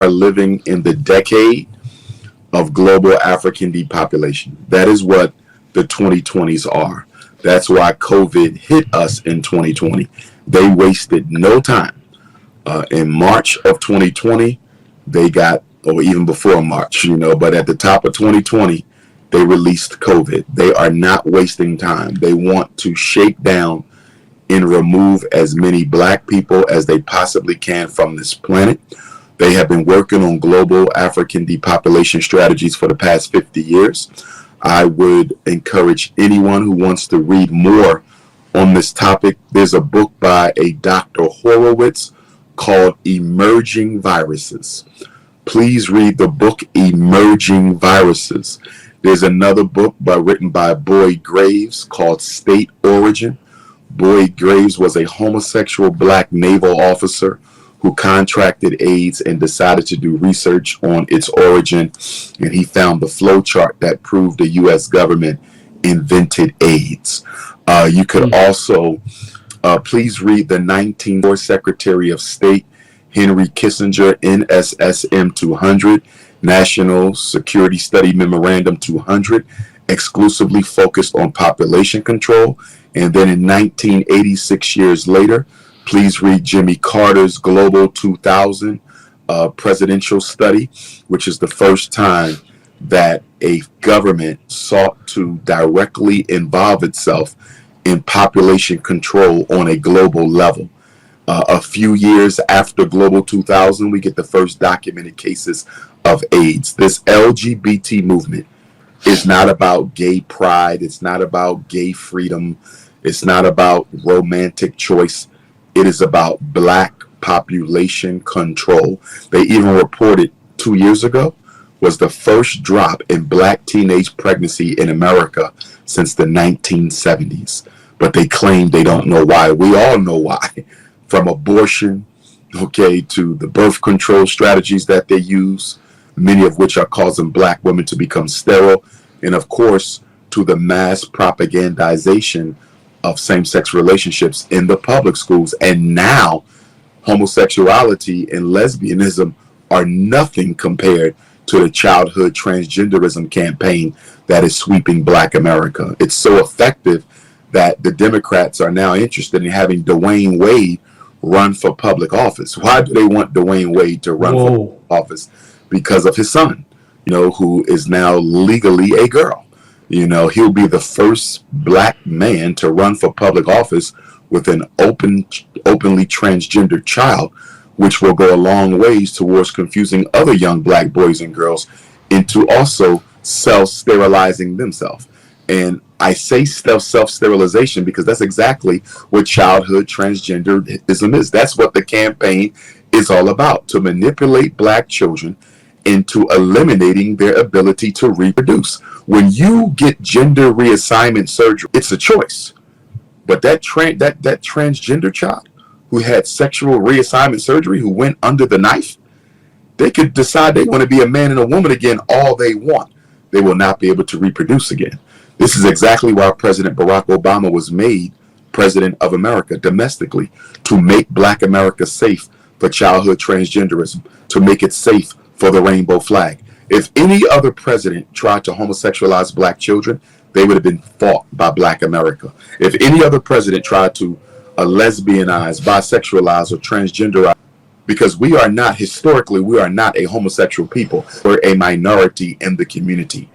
are living in the decade of global African depopulation. That is what the 2020s are. That's why COVID hit us in 2020. They wasted no time. In March of 2020, they got, or even before March, but at the top of 2020, they released COVID. They are not wasting time. They want to shake down and remove as many black people as they possibly can from this planet. They have been working on global African depopulation strategies for the past 50 years. I would encourage anyone who wants to read more on this topic. There's a book by a Dr. Horowitz called Emerging Viruses. Please read the book Emerging Viruses. There's another book written by Boyd Graves called State Origin. Boyd Graves was a homosexual black naval officer who contracted AIDS and decided to do research on its origin, and he found the flow chart that proved the U.S. government invented AIDS. You could also please read the 1904 Secretary of State Henry Kissinger NSSM 200, National Security Study Memorandum 200, exclusively focused on population control. And then in 1986 years later, please read Jimmy Carter's Global 2000 presidential study, which is the first time that a government sought to directly involve itself in population control on a global level. A few years after Global 2000, we get the first documented cases of AIDS. This LGBT movement is not about gay pride. It's not about gay freedom. It's not about romantic choice. It is about black population control. They even reported 2 years ago was the first drop in black teenage pregnancy in America since the 1970s. But they claim they don't know why. We all know why. From abortion, to the birth control strategies that they use, many of which are causing black women to become sterile, and of course, to the mass propagandization of same-sex relationships in the public schools. And now, homosexuality and lesbianism are nothing compared to the childhood transgenderism campaign that is sweeping black America. It's so effective that the Democrats are now interested in having Dwayne Wade run for public office. Why do they want Dwayne Wade to run for office? Because of his son, who is now legally a girl. He'll be the first black man to run for public office with an openly transgender child, which will go a long ways towards confusing other young black boys and girls into also self-sterilizing themselves. And I say self-sterilization because that's exactly what childhood transgenderism is. That's what the campaign is all about, to manipulate black children into eliminating their ability to reproduce. When you get gender reassignment surgery, it's a choice. But that transgender child who had sexual reassignment surgery, who went under the knife, they could decide they want to be a man and a woman again all they want. They will not be able to reproduce again. This is exactly why President Barack Obama was made President of America domestically, to make black America safe for childhood transgenderism, to make it safe for the rainbow flag. If any other president tried to homosexualize black children, they would have been fought by black America. If any other president tried to lesbianize, bisexualize, or transgenderize, because we are not, historically, we are not a homosexual people. We're a minority in the community.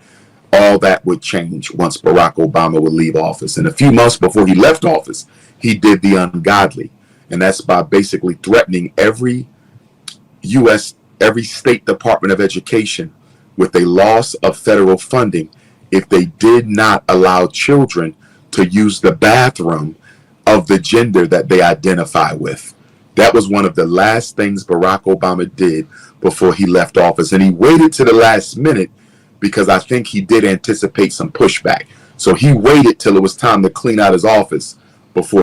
All that would change once Barack Obama would leave office. And a few months before he left office, he did the ungodly. And that's by basically threatening every state Department of Education with a loss of federal funding if they did not allow children to use the bathroom of the gender that they identify with. That was one of the last things Barack Obama did before he left office. And he waited to the last minute because I think he did anticipate some pushback. So he waited till it was time to clean out his office before